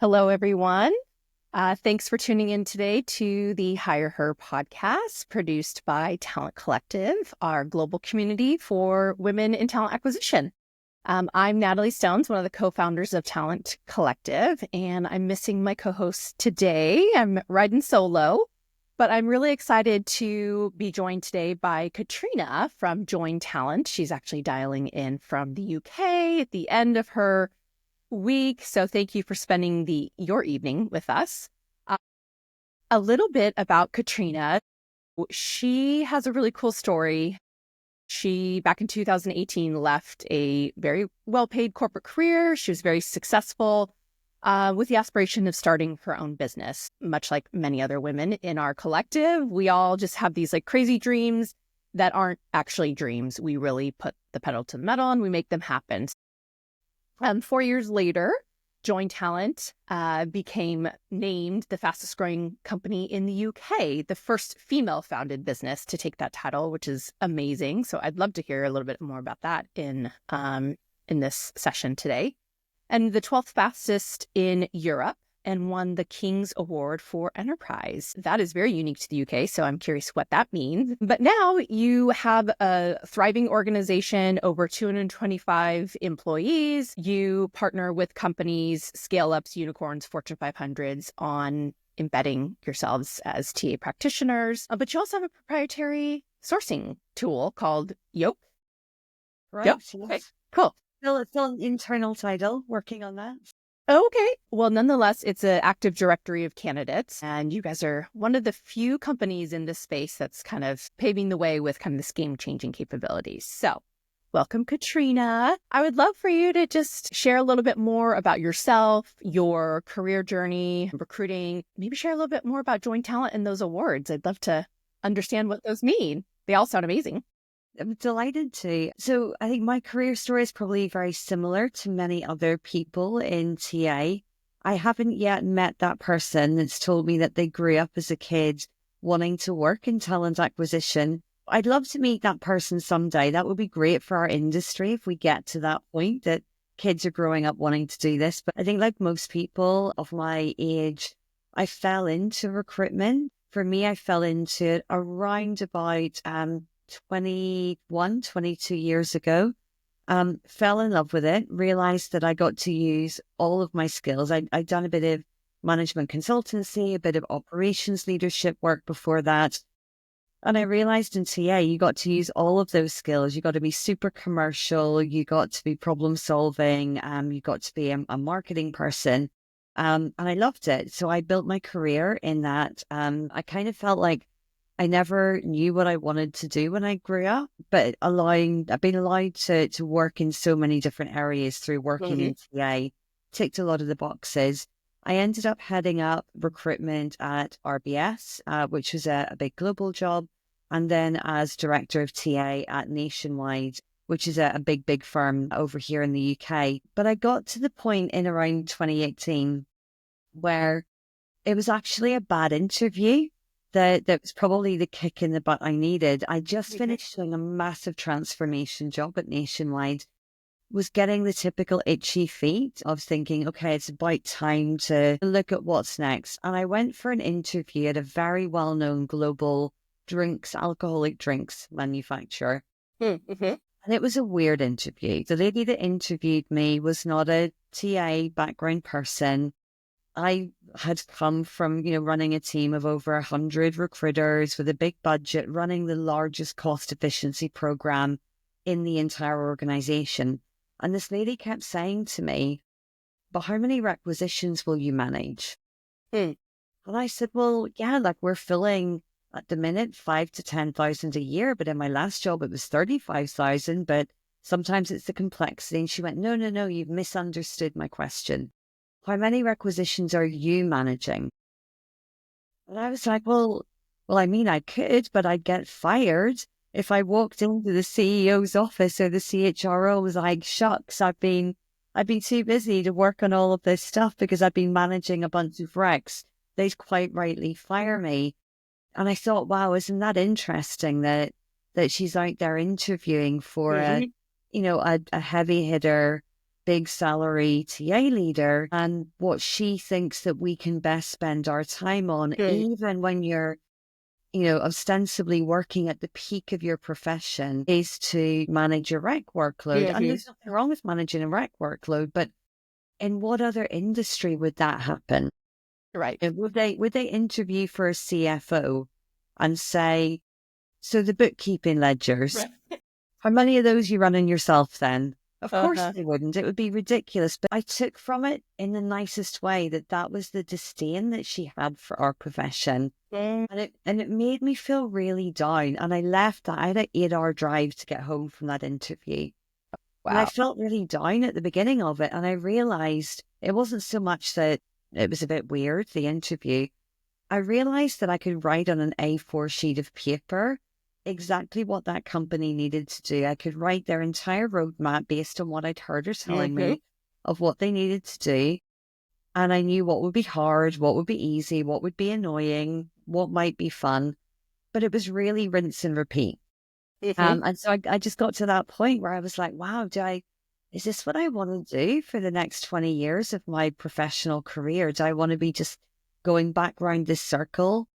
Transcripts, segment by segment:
Hello, everyone. Thanks for tuning in today to the Hire Her podcast produced by Talent Collective, our global community for women in talent acquisition. I'm Natalie Stones, one of the co-founders of Talent Collective, and I'm missing my co-host today. I'm riding solo, but I'm really excited to be joined today by Katrina from Join Talent. She's actually dialing in from the UK at the end of her week. So thank you for spending your evening with us. A little bit about Katrina. She has a really cool story. She, back in 2018, left a very well-paid corporate career. She was very successful with the aspiration of starting her own business. Much like many other women in our collective, we all just have these crazy dreams that aren't actually dreams. We really put the pedal to the metal and we make them happen. 4 years later, Join Talent became named the fastest growing company in the UK, the first female-founded business to take that title, which is amazing. So I'd love to hear a little bit more about that in this session today. And the 12th fastest in Europe, and won the King's Award for Enterprise. That is very unique to the UK, so I'm curious what that means. But now you have a thriving organization, over 225 employees. You partner with companies, scale-ups, unicorns, Fortune 500s on embedding yourselves as TA practitioners. But you also have a proprietary sourcing tool called Yoke. Right. Yep. Yes. Okay. Cool. Still an internal title, working on that. Okay. Well, nonetheless, it's an active directory of candidates, and you guys are one of the few companies in this space that's kind of paving the way with kind of this game-changing capabilities. So welcome, Katrina. I would love for you to just share a little bit more about yourself, your career journey, recruiting, maybe share a little bit more about Join Talent and those awards. I'd love to understand what those mean. They all sound amazing. I'm delighted to. So I think my career story is probably very similar to many other people in TA. I haven't yet met that person that's told me that they grew up as a kid wanting to work in talent acquisition. I'd love to meet that person someday. That would be great for our industry if we get to that point that kids are growing up wanting to do this. But I think like most people of my age, I fell into recruitment. For me, I fell into it around about 22 years ago, fell in love with it, realized that I got to use all of my skills. I'd done a bit of management consultancy, a bit of operations leadership work before that. And I realized in TA, you got to use all of those skills. You got to be super commercial. You got to be problem solving. You got to be a marketing person. And I loved it. So I built my career in that. I kind of felt like I never knew what I wanted to do when I grew up, but I've been allowed to work in so many different areas through working in TA, ticked a lot of the boxes. I ended up heading up recruitment at RBS, which was a big global job, and then as director of TA at Nationwide, which is a big firm over here in the UK. But I got to the point in around 2018 where it was actually a bad interview. That was probably the kick in the butt I needed. I just finished doing a massive transformation job at Nationwide, was getting the typical itchy feet of thinking, okay, it's about time to look at what's next. And I went for an interview at a very well-known global alcoholic drinks manufacturer. Mm-hmm. And it was a weird interview. The lady that interviewed me was not a TA background person. I had come from, running a team of over 100 recruiters with a big budget, running the largest cost efficiency program in the entire organization. And this lady kept saying to me, but how many requisitions will you manage? And I said, well, yeah, we're filling at the minute 5,000 to 10,000 a year. But in my last job, it was 35,000. But sometimes it's the complexity. And she went, no, you've misunderstood my question. How many requisitions are you managing? And I was like, well, I mean, I could, but I'd get fired if I walked into the CEO's office or the CHRO was like, shucks, I've been too busy to work on all of this stuff because I've been managing a bunch of recs. They'd quite rightly fire me. And I thought, wow, isn't that interesting that she's out there interviewing for a heavy hitter big salary TA leader and what she thinks that we can best spend our time on, even when you're, ostensibly working at the peak of your profession, is to manage your rec workload. And there's nothing wrong with managing a rec workload, but in what other industry would that happen? Right. Would they interview for a CFO and say, so the bookkeeping ledgers, how many of those you running yourself then? Of course they wouldn't. It would be ridiculous. But I took from it in the nicest way that was the disdain that she had for our profession. And it made me feel really down. And I left that. I had an 8-hour drive to get home from that interview. Wow. And I felt really down at the beginning of it. And I realized it wasn't so much that it was a bit weird, the interview. I realized that I could write on an A4 sheet of paper exactly what that company needed to do. I could write their entire roadmap based on what I'd heard her telling me of what they needed to do. And I knew what would be hard, what would be easy, what would be annoying, what might be fun. But it was really rinse and repeat. And so I just got to that point where I was like, wow, is this what I want to do for the next 20 years of my professional career? Do I want to be just going back around this circle,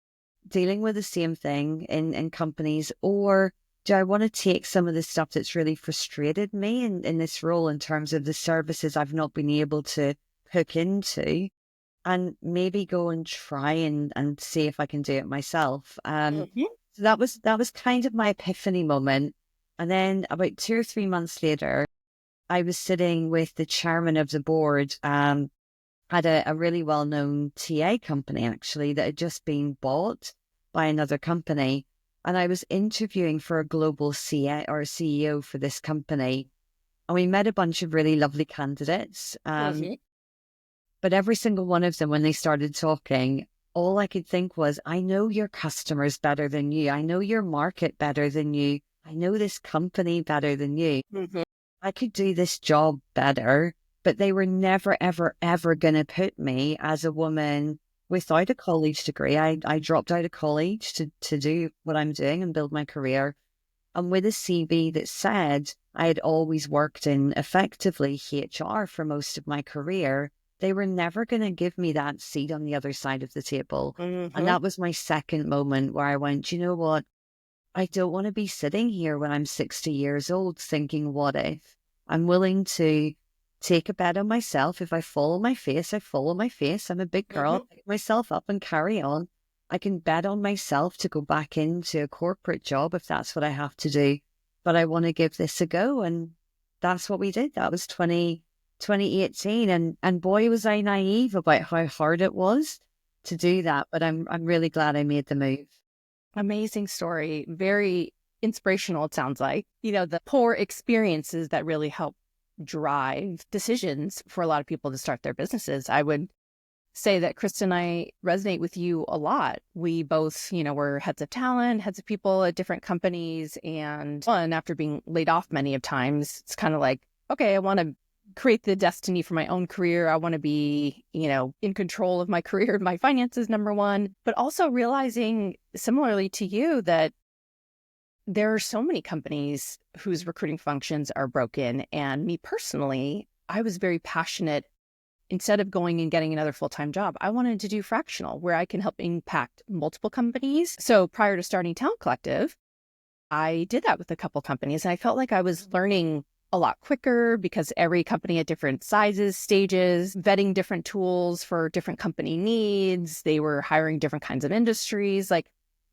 dealing with the same thing in companies, or do I want to take some of the stuff that's really frustrated me in this role in terms of the services I've not been able to hook into and maybe go and try and see if I can do it myself? So that was kind of my epiphany moment. And then about 2 or 3 months later, I was sitting with the chairman of the board, had a really well-known TA company, actually, that had just been bought by another company. And I was interviewing for a global CEO for this company. And we met a bunch of really lovely candidates. But every single one of them, when they started talking, all I could think was, I know your customers better than you. I know your market better than you. I know this company better than you. I could do this job better. But they were never, ever, ever going to put me as a woman without a college degree. I dropped out of college to do what I'm doing and build my career. And with a CV that said I had always worked in effectively HR for most of my career, they were never going to give me that seat on the other side of the table. And that was my second moment where I went, you know what? I don't want to be sitting here when I'm 60 years old thinking, what if? I'm willing to take a bet on myself. If I fall on my face, I fall on my face. I'm a big girl. Pick myself up and carry on. I can bet on myself to go back into a corporate job if that's what I have to do. But I want to give this a go. And that's what we did. That was 2018. And boy, was I naive about how hard it was to do that. But I'm really glad I made the move. Amazing story. Very inspirational, it sounds like. The poor experiences that really help drive decisions for a lot of people to start their businesses. I would say that Krista and I resonate with you a lot. We both, were heads of talent, heads of people at different companies. And after being laid off many of times, it's kind of like, okay, I want to create the destiny for my own career. I want to be, in control of my career, my finances, number one, but also realizing similarly to you that there are so many companies whose recruiting functions are broken. And me personally, I was very passionate. Instead of going and getting another full-time job, I wanted to do fractional where I can help impact multiple companies. So prior to starting Talent Collective, I did that with a couple companies. And I felt like I was learning a lot quicker because every company had different sizes, stages, vetting different tools for different company needs. They were hiring different kinds of industries.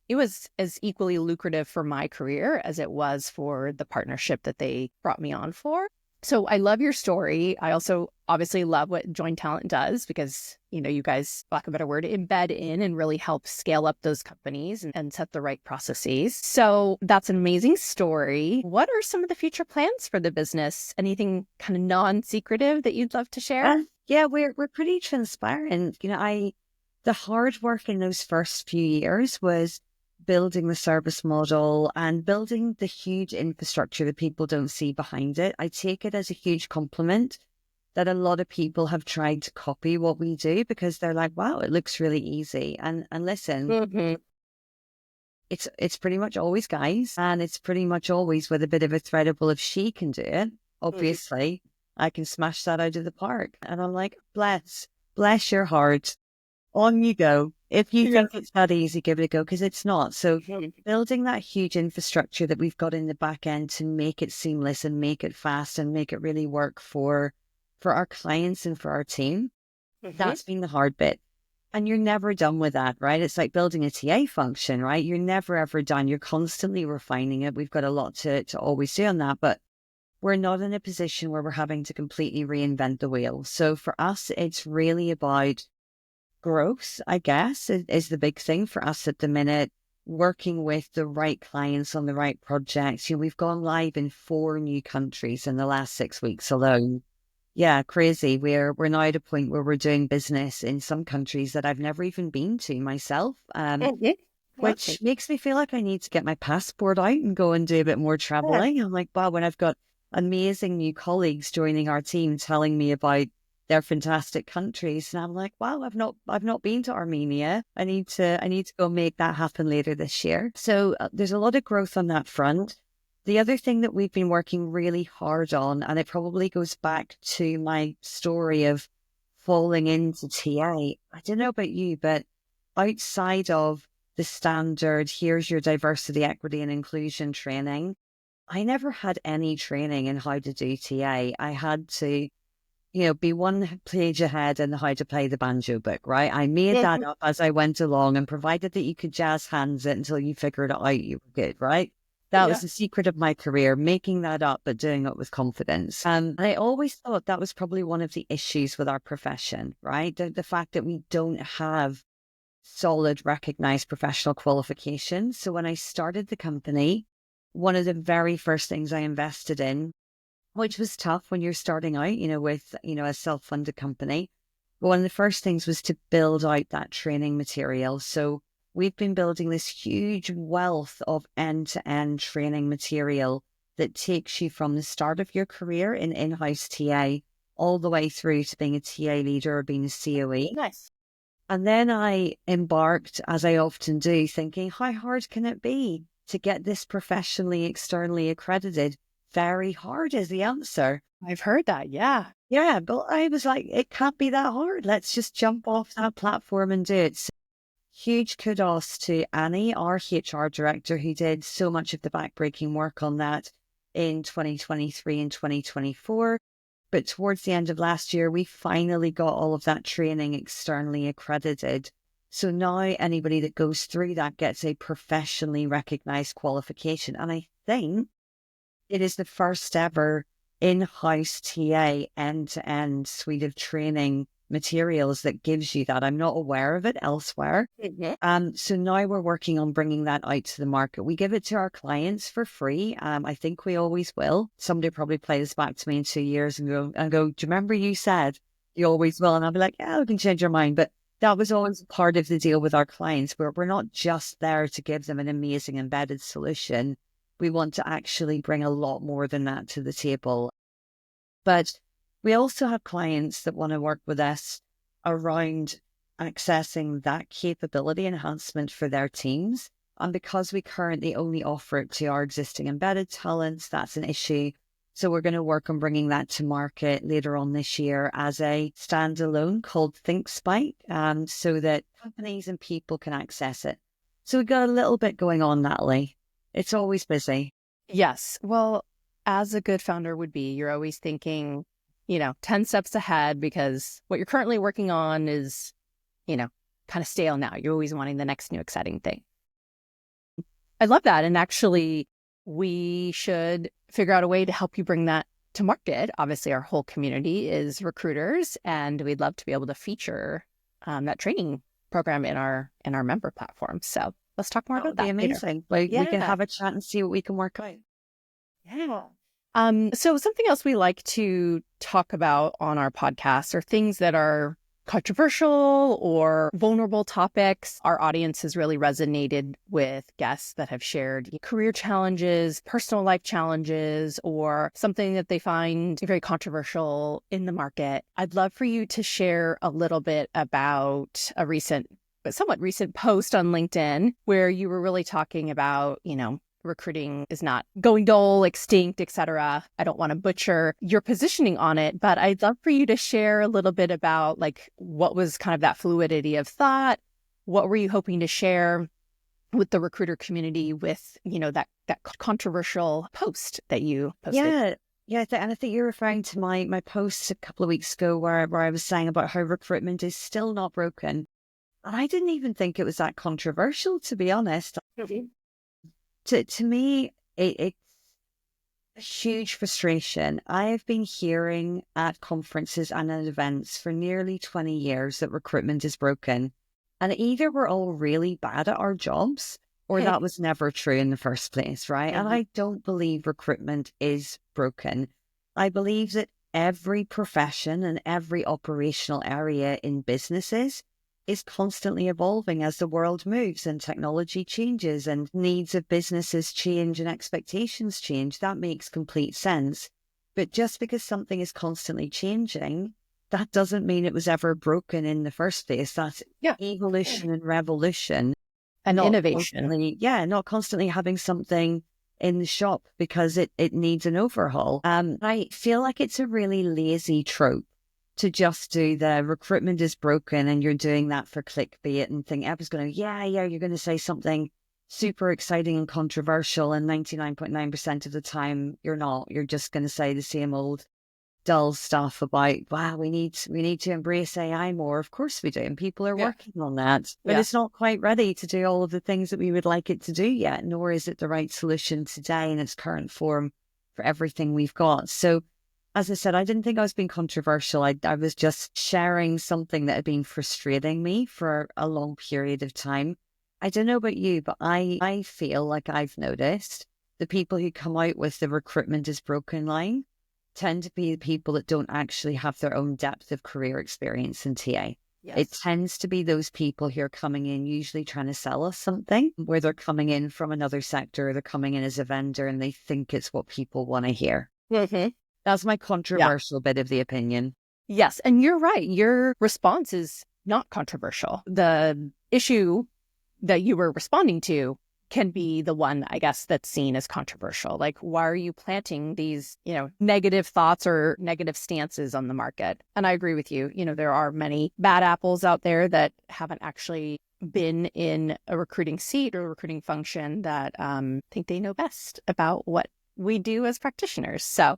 It was as equally lucrative for my career as it was for the partnership that they brought me on for. So I love your story. I also obviously love what Join Talent does because, you guys, for lack of a better word, embed in and really help scale up those companies and set the right processes. So that's an amazing story. What are some of the future plans for the business? Anything kind of non-secretive that you'd love to share? Yeah, we're pretty transparent. The hard work in those first few years was building the service model and building the huge infrastructure that people don't see behind it. I take it as a huge compliment that a lot of people have tried to copy what we do because they're like, wow, it looks really easy. And listen, it's pretty much always guys, and it's pretty much always with a bit of a thread of, well, if she can do it, obviously, I can smash that out of the park. And I'm like, bless your heart. On you go. If you think it's that easy, give it a go, because it's not. So building that huge infrastructure that we've got in the back end to make it seamless and make it fast and make it really work for our clients and for our team, that's been the hard bit. And you're never done with that, right? It's like building a TA function, right? You're never, ever done. You're constantly refining it. We've got a lot to always do on that, but we're not in a position where we're having to completely reinvent the wheel. So for us, it's really about growth, I guess, is the big thing for us at the minute, working with the right clients on the right projects. We've gone live in 4 new countries in the last 6 weeks alone. Yeah, crazy. We're now at a point where we're doing business in some countries that I've never even been to myself, which makes me feel like I need to get my passport out and go and do a bit more traveling. I'm like, wow, when I've got amazing new colleagues joining our team telling me about their fantastic countries, and I'm like, wow, I've not been to Armenia. I need to go make that happen later this year. So there's a lot of growth on that front. The other thing that we've been working really hard on, and it probably goes back to my story of falling into TA. I don't know about you, but outside of the standard, here's your diversity, equity, and inclusion training, I never had any training in how to do TA. I had to, be one page ahead in the how to play the banjo book, right? I made that up as I went along, and provided that you could jazz hands it until you figured it out, you were good, right? That was the secret of my career, making that up, but doing it with confidence. And I always thought that was probably one of the issues with our profession, right? The fact that we don't have solid, recognized professional qualifications. So when I started the company, one of the very first things I invested in, which was tough when you're starting out, with, a self-funded company. But one of the first things was to build out that training material. So we've been building this huge wealth of end-to-end training material that takes you from the start of your career in in-house TA all the way through to being a TA leader or being a COE. Nice. And then I embarked, as I often do, thinking, how hard can it be to get this professionally, externally accredited? Very hard is the answer. I've heard that. Yeah. Yeah, but I was like, it can't be that hard. Let's just jump off that platform and do it. So huge kudos to Annie, our HR director, who did so much of the backbreaking work on that in 2023 and 2024. But towards the end of last year, we finally got all of that training externally accredited. So now anybody that goes through that gets a professionally recognized qualification. And I think it is the first ever in-house TA end-to-end suite of training materials that gives you that. I'm not aware of it elsewhere. So now we're working on bringing that out to the market. We give it to our clients for free. I think we always will. Somebody probably play this back to me in 2 years and go, do you remember you said you always will? And I'll be like, yeah, we can change your mind. But that was always part of the deal with our clients, where we're not just there to give them an amazing embedded solution. We want to actually bring a lot more than that to the table. But we also have clients that want to work with us around accessing that capability enhancement for their teams. And because we currently only offer it to our existing embedded talents, that's an issue. So we're going to work on bringing that to market later on this year as a standalone called ThinkSpike, so that companies and people can access it. So we've got a little bit going on, Natalie. It's always busy. Yes. Well, as a good founder would be, you're always thinking, 10 steps ahead, because what you're currently working on is, kind of stale now. You're always wanting the next new exciting thing. I love that. And actually, we should figure out a way to help you bring that to market. Obviously, our whole community is recruiters, and we'd love to be able to feature that training program in our member platform. So let's talk more about that. That would be amazing. We can have a chat and see what we can work out. Yeah. So something else we like to talk about on our podcast are things that are controversial or vulnerable topics. Our audience has really resonated with guests that have shared career challenges, personal life challenges, or something that they find very controversial in the market. I'd love for you to share a little bit about a somewhat recent post on LinkedIn where you were really talking about, recruiting is not going dull, extinct, etc. I don't want to butcher your positioning on it, but I'd love for you to share a little bit about like what was kind of that fluidity of thought. What were you hoping to share with the recruiter community with, that controversial post that you posted? Yeah, and I think you're referring to my post a couple of weeks ago where I was saying about how recruitment is still not broken. And I didn't even think it was that controversial, to be honest. Mm-hmm. To me, it's a huge frustration. I have been hearing at conferences and at events for nearly 20 years that recruitment is broken. And either we're all really bad at our jobs or that was never true in the first place, right? And I don't believe recruitment is broken. I believe that every profession and every operational area in businesses is constantly evolving as the world moves and technology changes and needs of businesses change and expectations change. That makes complete sense. But just because something is constantly changing, that doesn't mean it was ever broken in the first place. That's evolution and revolution. And innovation. Not constantly having something in the shop because it needs an overhaul. I feel like it's a really lazy trope to just do the recruitment is broken and you're doing that for clickbait and think everyone's going to, you're going to say something super exciting and controversial, and 99.9% of the time you're not. You're just going to say the same old dull stuff about, wow, we need to embrace AI more. Of course we do. And people are working on that, but it's not quite ready to do all of the things that we would like it to do yet, nor is it the right solution today in its current form for everything we've got. So as I said, I didn't think I was being controversial. I was just sharing something that had been frustrating me for a long period of time. I don't know about you, but I feel like I've noticed the people who come out with the recruitment is broken line tend to be the people that don't actually have their own depth of career experience in TA. Yes. It tends to be those people who are coming in usually trying to sell us something, where they're coming in from another sector, they're coming in as a vendor and they think it's what people want to hear. Mm-hmm. That's my controversial bit of the opinion. Yes. And you're right. Your response is not controversial. The issue that you were responding to can be the one, I guess, that's seen as controversial. Like, why are you planting these, negative thoughts or negative stances on the market? And I agree with you. There are many bad apples out there that haven't actually been in a recruiting seat or a recruiting function that think they know best about what we do as practitioners. So,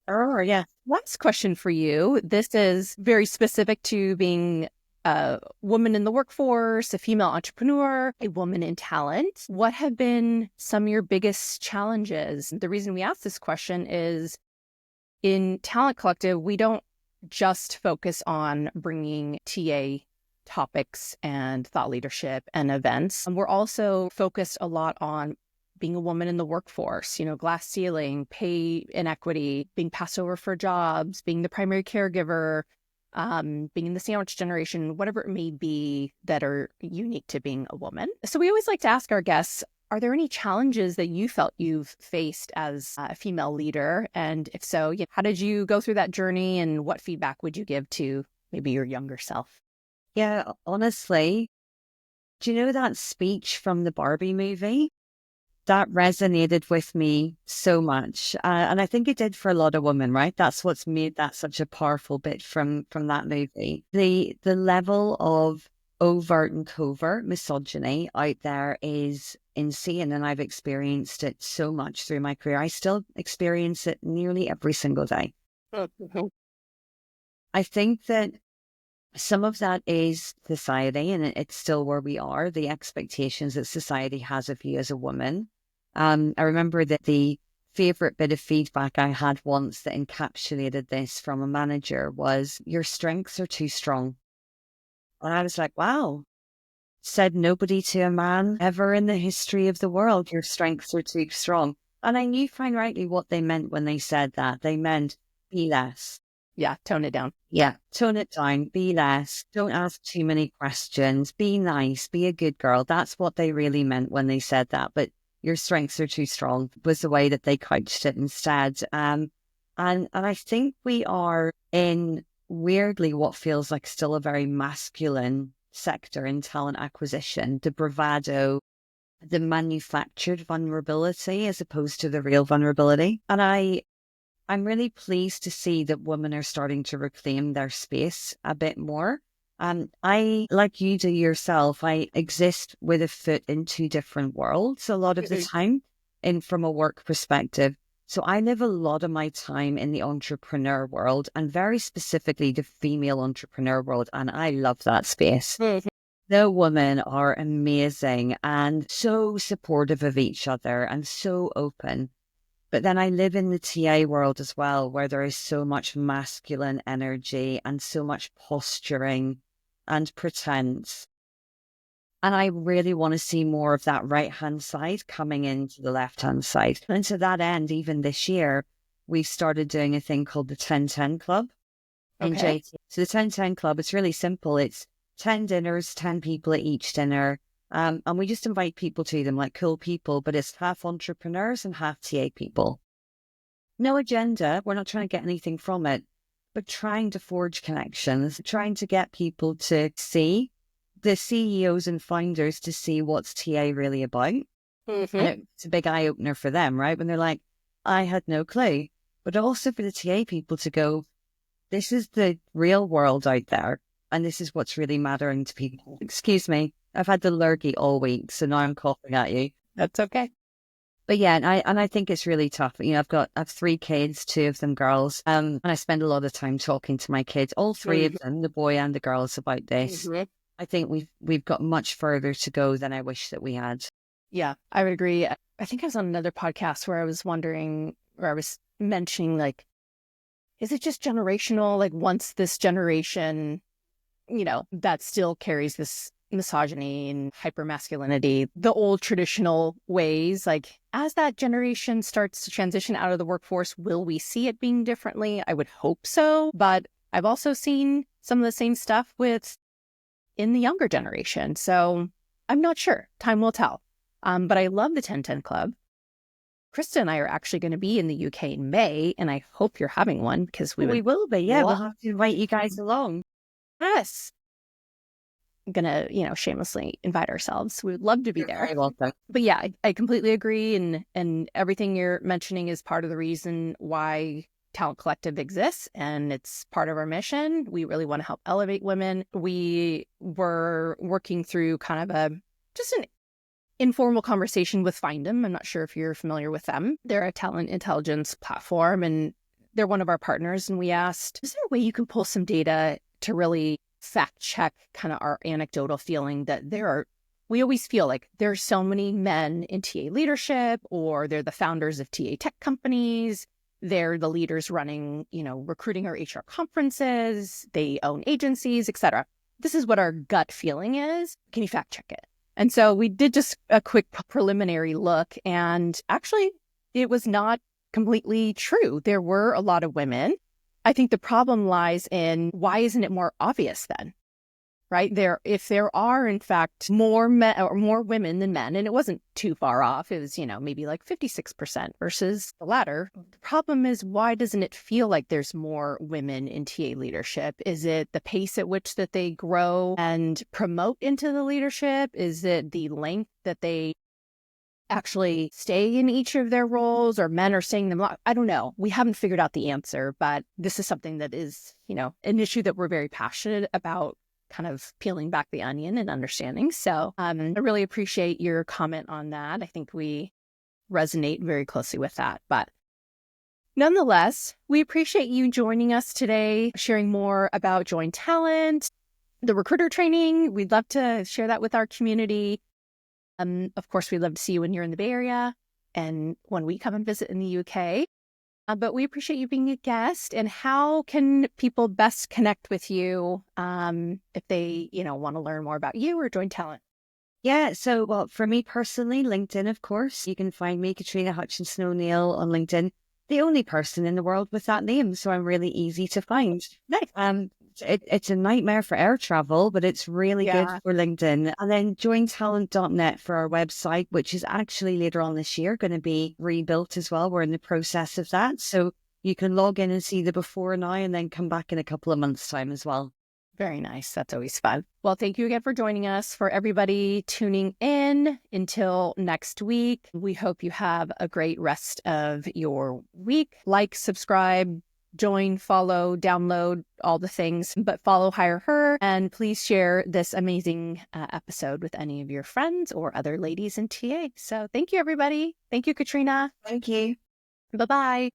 last question for you. This is very specific to being a woman in the workforce, a female entrepreneur, a woman in talent. What have been some of your biggest challenges? The reason we ask this question is in Talent Collective, we don't just focus on bringing TA topics and thought leadership and events. We're also focused a lot on being a woman in the workforce, glass ceiling, pay inequity, being passed over for jobs, being the primary caregiver, being in the sandwich generation, whatever it may be that are unique to being a woman. So we always like to ask our guests, are there any challenges that you felt you've faced as a female leader? And if so, how did you go through that journey and what feedback would you give to maybe your younger self? Yeah, honestly, do you know that speech from the Barbie movie? That resonated with me so much. And I think it did for a lot of women, right? That's what's made that such a powerful bit from that movie. The level of overt and covert misogyny out there is insane. And I've experienced it so much through my career. I still experience it nearly every single day. I think that some of that is society, and it's still where we are, the expectations that society has of you as a woman. I remember that the favorite bit of feedback I had once that encapsulated this from a manager was, your strengths are too strong. And I was like, wow, said nobody to a man ever in the history of the world, your strengths are too strong. And I knew fine rightly what they meant when they said that. They meant be less. Yeah, tone it down. Yeah, tone it down, be less, don't ask too many questions, be nice, be a good girl. That's what they really meant when they said that. But your strengths are too strong was the way that they couched it instead. And I think we are in weirdly what feels like still a very masculine sector in talent acquisition. The bravado, the manufactured vulnerability as opposed to the real vulnerability. And I'm really pleased to see that women are starting to reclaim their space a bit more. I, like you do yourself, I exist with a foot in two different worlds a lot of the time, from a work perspective. So I live a lot of my time in the entrepreneur world, and very specifically the female entrepreneur world. And I love that space. The women are amazing and so supportive of each other and so open. But then I live in the TA world as well, where there is so much masculine energy and so much posturing and pretense. And I really want to see more of that right-hand side coming into the left-hand side. And to that end, even this year, we've started doing a thing called the 10-10 Club in JT. So the 10-10 Club, it's really simple. It's 10 dinners, 10 people at each dinner. And we just invite people to them, like cool people, but it's half entrepreneurs and half TA people. No agenda. We're not trying to get anything from it, but trying to forge connections, trying to get people to see the CEOs and founders to see what's TA really about. And it's a big eye opener for them, right? When they're like, I had no clue. But also for the TA people to go, this is the real world out there. And this is what's really mattering to people. Excuse me. I've had the lurgy all week, so now I'm coughing at you. That's okay. But yeah, and I think it's really tough. You know, I've 3 kids, 2 of them girls, and I spend a lot of time talking to my kids, all 3 of them, the boy and the girls, about this. I think we've got much further to go than I wish that we had. Yeah, I would agree. I think I was on another podcast where I was wondering, or I was mentioning, like, is it just generational? Like, once this generation, you know, that still carries this misogyny and hypermasculinity, the old traditional ways, like, as that generation starts to transition out of the workforce, will we see it being differently? I would hope so. But I've also seen some of the same stuff in the younger generation. So I'm not sure. Time will tell. But I love the 10-10 Club. Krista and I are actually going to be in the UK in May, and I hope you're having one, because we will be. Yeah, we'll have to invite you guys along. Yes. I'm going to, shamelessly invite ourselves. We would love to be there. Very welcome. But yeah, I completely agree. And everything you're mentioning is part of the reason why Talent Collective exists, and it's part of our mission. We really want to help elevate women. We were working through kind of an informal conversation with Find'em. I'm not sure if you're familiar with them. They're a talent intelligence platform, and they're one of our partners. And we asked, is there a way you can pull some data to really fact check kind of our anecdotal feeling that we always feel like there's so many men in TA leadership, or they're the founders of TA tech companies. They're the leaders running, recruiting or HR conferences. They own agencies, etc. This is what our gut feeling is. Can you fact check it? And so we did just a quick preliminary look, and actually it was not completely true. There were a lot of women. I think the problem lies in, why isn't it more obvious then? Right? If there are, in fact, more men or more women than men, and it wasn't too far off, it was, maybe like 56% versus the latter. The problem is, why doesn't it feel like there's more women in TA leadership? Is it the pace at which that they grow and promote into the leadership? Is it the length that they actually stay in each of their roles, or men are staying them? I don't know. We haven't figured out the answer, but this is something that is, an issue that we're very passionate about, kind of peeling back the onion and understanding. So I really appreciate your comment on that. I think we resonate very closely with that. But nonetheless, we appreciate you joining us today, sharing more about Join Talent, the recruiter training. We'd love to share that with our community. Of course, we'd love to see you when you're in the Bay Area and when we come and visit in the UK. But we appreciate you being a guest. And how can people best connect with you if they, want to learn more about you or Join Talent? Yeah, so, well, for me personally, LinkedIn, of course. You can find me, Katrina Hutchinson O'Neill, on LinkedIn. The only person in the world with that name, so I'm really easy to find. Nice. It's a nightmare for air travel, but it's really good for LinkedIn. And then jointalent.net for our website, which is actually later on this year going to be rebuilt as well. We're in the process of that. So you can log in and see the before and now, and then come back in a couple of months' time as well. Very nice. That's always fun. Well, thank you again for joining us. For everybody tuning in, until next week, we hope you have a great rest of your week. Like, subscribe, join, follow, download, all the things, but follow Hire Her, and please share this amazing episode with any of your friends or other ladies in TA. So thank you, everybody. Thank you, Katrina. Thank you. Bye-bye.